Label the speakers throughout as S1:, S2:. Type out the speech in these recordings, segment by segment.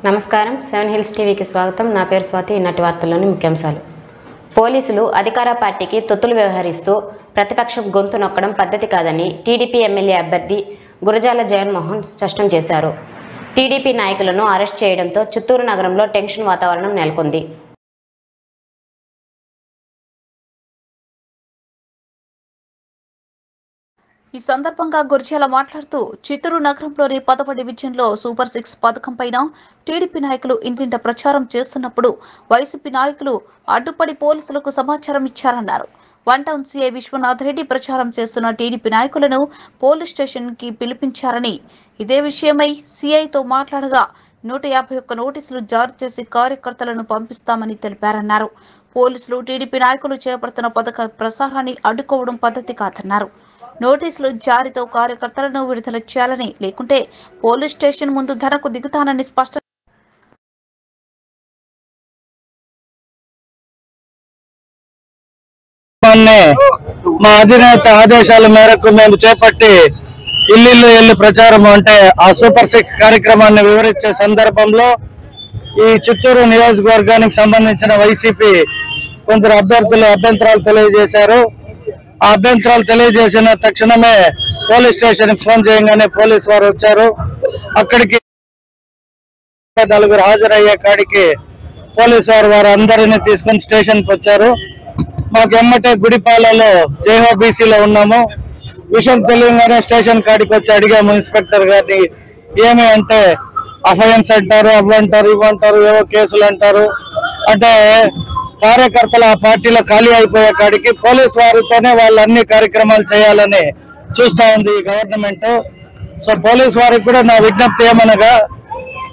S1: నమస్కారం 7 హిల్స్ టీవీకి స్వాగతం. నా పేరు స్వాతి. ఈనాటి వార్తల్లోని ముఖ్యాంశాలు. పోలీసులు అధికార పార్టీకి తొత్తులు వ్యవహరిస్తూ ప్రతిపక్షం గొంతు నొక్కడం పద్ధతి కాదని టీడీపీ ఎమ్మెల్యే అభ్యర్థి గురజాల జగన్మోహన్ స్పష్టం చేశారు. టీడీపీ నాయకులను అరెస్ట్ చేయడంతో చిత్తూరు నగరంలో టెన్షన్ వాతావరణం నెలకొంది.
S2: ఈ సందర్భంగా గురజాల మాట్లాడుతూ చిత్తూరు నగరంలోని 10వ డివిజన్లో సూపర్ 6 పథకం పైన టీడీపీ నాయకులు ఇంటింట ప్రచారం చేస్తున్నప్పుడు వైసీపీ నాయకులు అడ్డుపడి పోలీసులకు సమాచారం ఇచ్చారన్నారు. 1 టౌన్ సీఐ విశ్వనాథ్ రెడ్డి ప్రచారం చేస్తున్న టీడీపీ నాయకులను పోలీస్ స్టేషన్కి పిలిపించారని, ఇదే విషయమై సీఐతో మాట్లాడగా 151 నోటీసులు జారీ చేసి కార్యకర్తలను పంపిస్తామని తెలిపారన్నారు. పోలీసులు టీడీపీ నాయకులు చేపడుతున్న పథక ప్రసారాన్ని అడ్డుకోవడం పద్ధతి కాదన్నారు. నోటీసులు జారీతో కార్యకర్తలను విడుదల చేయాలని, లేకుంటే పోలీస్ స్టేషన్ ముందు ధరకు దిగుతానని స్పష్టం.
S3: మా అధినేత ఆదేశాల మేరకు మేము చేపట్టి ఇల్లు ప్రచారం అంటే ఆ సూపర్ 6 కార్యక్రమాన్ని వివరించే సందర్భంలో ఈ చిత్తూరు నియోజకవర్గానికి సంబంధించిన వైసీపీ కొందరు అభ్యర్థులు అభ్యంతరాలు తెలియజేశారు. ఆ అభ్యంతరాలు తెలియజేసిన తక్షణమే పోలీస్ స్టేషన్ ఫోన్ చేయగానే పోలీసు వారు వచ్చారు. అక్కడికి 4 హాజరయ్యే కాడికి పోలీసు వారు అందరినీ తీసుకుని స్టేషన్కి వచ్చారు. మాకు ఎమ్మటే గుడిపాలలో జేఓబీసీలో ఉన్నాము. విషయం తెలియగానే స్టేషన్ కాడికి వచ్చి అడిగాము ఇన్స్పెక్టర్ గారిని. ఏమి అంటే అఫెన్స్ అంటారు, అవ్వంటారు, ఇవ్వంటారు, ఏవో కేసులు అంటారు. అంటే కార్యకర్తలు ఆ పార్టీలో ఖాళీ అయిపోయే కాడికి పోలీసు వారితోనే వాళ్ళు అన్ని కార్యక్రమాలు చేయాలని చూస్తూ ఉంది ఈ గవర్నమెంట్. సో పోలీసు వారికి కూడా నా విజ్ఞప్తి ఏమనగా,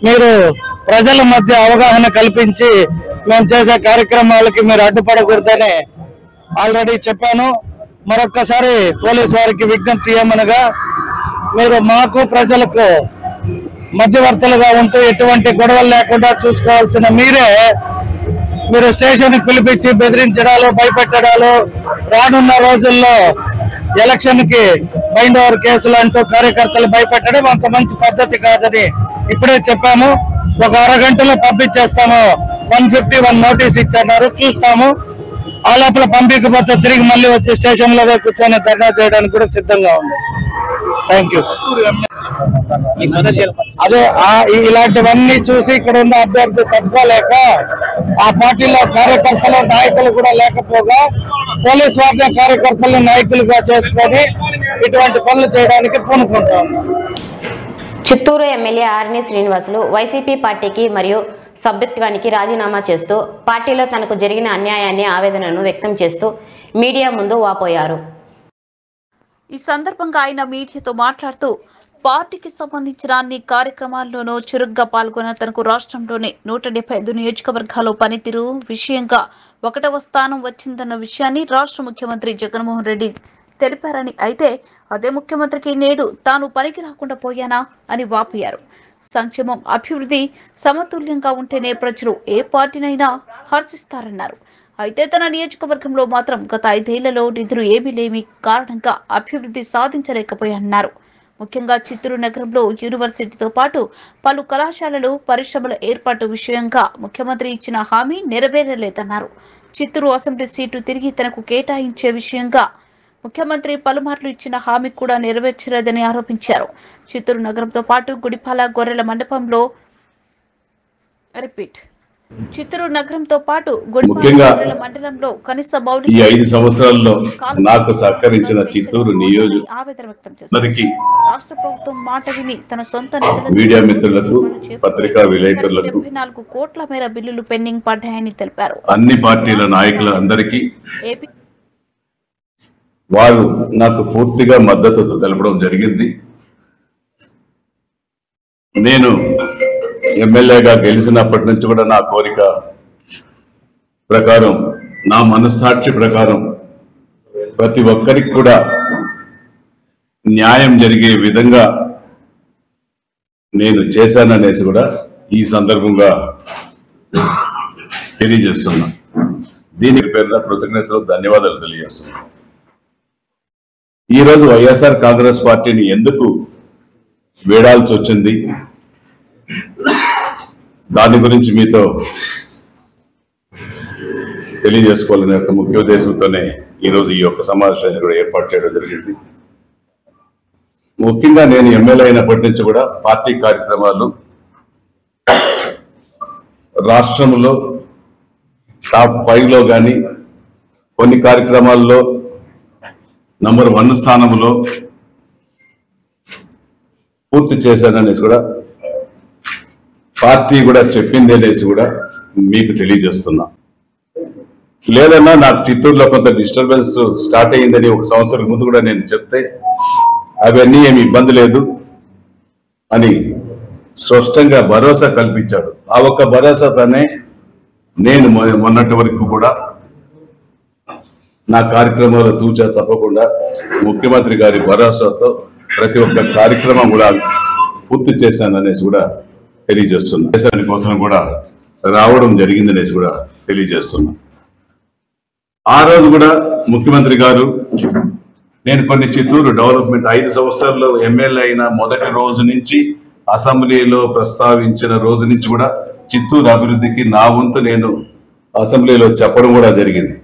S3: మీరు ప్రజల మధ్య అవగాహన కల్పించి మేము చేసే కార్యక్రమాలకి మీరు అడ్డుపడకూడదని ఆల్రెడీ చెప్పాను. మరొక్కసారి పోలీసు వారికి విజ్ఞప్తి ఏమనగా, మీరు మాకు ప్రజలకు మధ్యవర్తులుగా ఉంటూ ఎటువంటి గొడవలు లేకుండా చూసుకోవాల్సిన మీరు స్టేషన్ పిలిపించి బెదిరించడాలు, భయపెట్టడాలు, రానున్న రోజుల్లో ఎలక్షన్ కి బైండ్ ఓవర్ కేసులు అంటూ కార్యకర్తలు భయపెట్టడం అంత మంచి పద్ధతి కాదని ఇప్పుడే చెప్పాము. ఒక అరగంటలో పంపించేస్తాము. 151 నోటీస్ ఇచ్చన్నారు, చూస్తాము. ఆ లోపల పంపించకపోతే తిరిగి మళ్ళీ వచ్చి స్టేషన్ లో కూర్చొని ధర్నా చేయడానికి కూడా సిద్ధంగా ఉంది. Thank you. అదే ఇలాంటివన్నీ చూసి ఇక్కడ ఉన్న అభ్యర్థి తట్టుకోలేక ఆ పార్టీలో కార్యకర్తలు నాయకులు కూడా లేకపోగా పోలీసు వారిని కార్యకర్తలను నాయకులుగా చేసుకొని ఇటువంటి పనులు చేయడానికి పూనుకుంటాం.
S1: చిత్తూరు ఎమ్మెల్యే ఆర్ని శ్రీనివాసులు వైసీపీ పార్టీకి మరియు సభ్యత్వానికి రాజీనామా చేస్తూ పార్టీలో తనకు జరిగిన అన్యాయాన్ని ఆవేదనను వ్యక్తం చేస్తూ మీడియా ముందు వాపోయారు.
S2: ఈ సందర్భంగా ఆయన మీడియాతో మాట్లాడుతూ పార్టీకి సంబంధించిన అన్ని కార్యక్రమాల్లోనూ చురుగ్గా పాల్గొన్న తనకు రాష్ట్రంలోని 175 నియోజకవర్గాల్లో పనితీరు విషయంగా 1వ స్థానం వచ్చిందన్న విషయాన్ని రాష్ట్ర ముఖ్యమంత్రి జగన్మోహన్ రెడ్డి తెలిపారని, అయితే అదే ముఖ్యమంత్రికి నేడు తాను పనికి రాకుండా పోయానా అని వాపోయారు. సంక్షేమం, అభివృద్ధి సమతుల్యంగా ఉంటేనే ప్రజలు ఏ పార్టీనైనా హర్షిస్తారన్నారు. అయితే తన నియోజకవర్గంలో మాత్రం గత 5 ఏళ్లలో నిధులు ఏమీ లేని కారణంగా అభివృద్ధి సాధించలేకపోయారన్నారు. ముఖ్యంగా చిత్తూరు నగరంలో యూనివర్సిటీతో పాటు పలు కళాశాలలు, పరిశ్రమల ఏర్పాటు విషయంగా ముఖ్యమంత్రి ఇచ్చిన హామీ నెరవేరలేదన్నారు. చిత్తూరు అసెంబ్లీ సీటు తిరిగి తనకు కేటాయించే విషయంగా ముఖ్యమంత్రి పలుమార్లు ఇచ్చిన హామీ కూడా నెరవేర్చలేదని ఆరోపించారు. చిత్తూరు నగరంతో పాటు గుడిపాల, గొర్రెల మండపంలో చిత్తూరు నగరంతో పాటు గొర్రెల మండలంలో కనీస మౌలిక
S4: ఈ 5 సంవత్సరాల్లో నాకు సహకరించిన చిత్తూరు
S2: ఆవేదన వ్యక్తం చేశారు. రాష్ట్ర ప్రభుత్వం మాట విని తన సొంత
S4: మీడియా మిత్రులకు, పత్రికా విలేకరులకు
S2: 74 కోట్ల మేర బిల్లులు పెండింగ్ పడ్డాయని తెలిపారు.
S4: అన్ని పార్టీల నాయకులందరికీ వారు నాకు పూర్తిగా మద్దతు తెలపడం జరిగింది. నేను ఎమ్మెల్యేగా గెలిచినప్పటి నుంచి కూడా నా కోరిక ప్రకారం, నా మనస్సాక్షి ప్రకారం ప్రతి ఒక్కరికి కూడా న్యాయం జరిగే విధంగా నేను చేశాననేసి కూడా ఈ సందర్భంగా తెలియజేస్తున్నా. దీని పేరున కృతజ్ఞతలు, ధన్యవాదాలు తెలియజేస్తున్నా. ఈరోజు వైఎస్ఆర్ కాంగ్రెస్ పార్టీని ఎందుకు వీడాల్సి వచ్చింది, దాని గురించి మీతో తెలియజేసుకోవాలనే ఒక ముఖ్య ఉద్దేశంతోనే ఈరోజు ఈ యొక్క సమావేశాన్ని కూడా ఏర్పాటు చేయడం జరిగింది. ముఖ్యంగా నేను ఎమ్మెల్యే అయినప్పటి నుంచి కూడా పార్టీ కార్యక్రమాలు రాష్ట్రంలో టాప్ 5లో కానీ కొన్ని కార్యక్రమాల్లో నంబర్ 1 స్థానంలో పూర్తి చేశాననేసి కూడా పార్టీ కూడా చెప్పింది అనేసి కూడా మీకు తెలియజేస్తున్నా. లేదన్నా నాకు చిత్తూరులో కొంత డిస్టర్బెన్స్ స్టార్ట్ అయ్యిందని 1 సంవత్సరం ముందు కూడా నేను చెప్తే అవన్నీ ఏమి ఇబ్బంది లేదు అని స్పష్టంగా భరోసా కల్పించాడు. ఆ ఒక్క భరోసాతోనే నేను మొన్నటి వరకు కూడా నా కార్యక్రమాలు తూచా తప్పకుండా ముఖ్యమంత్రి గారి భరోసాతో ప్రతి ఒక్క కార్యక్రమం కూడా పూర్తి చేశాననేసి కూడా తెలియజేస్తున్నా. దేశాని కోసం కూడా రావడం జరిగిందనేసి కూడా తెలియజేస్తున్నా. ఆ రోజు కూడా ముఖ్యమంత్రి గారు నేను కొన్ని చిత్తూరు డెవలప్మెంట్ 5 సంవత్సరాల్లో ఎమ్మెల్యే అయిన మొదటి రోజు నుంచి అసెంబ్లీలో ప్రస్తావించిన రోజు నుంచి కూడా చిత్తూరు అభివృద్ధికి నా వంతు నేను అసెంబ్లీలో చెప్పడం కూడా జరిగింది.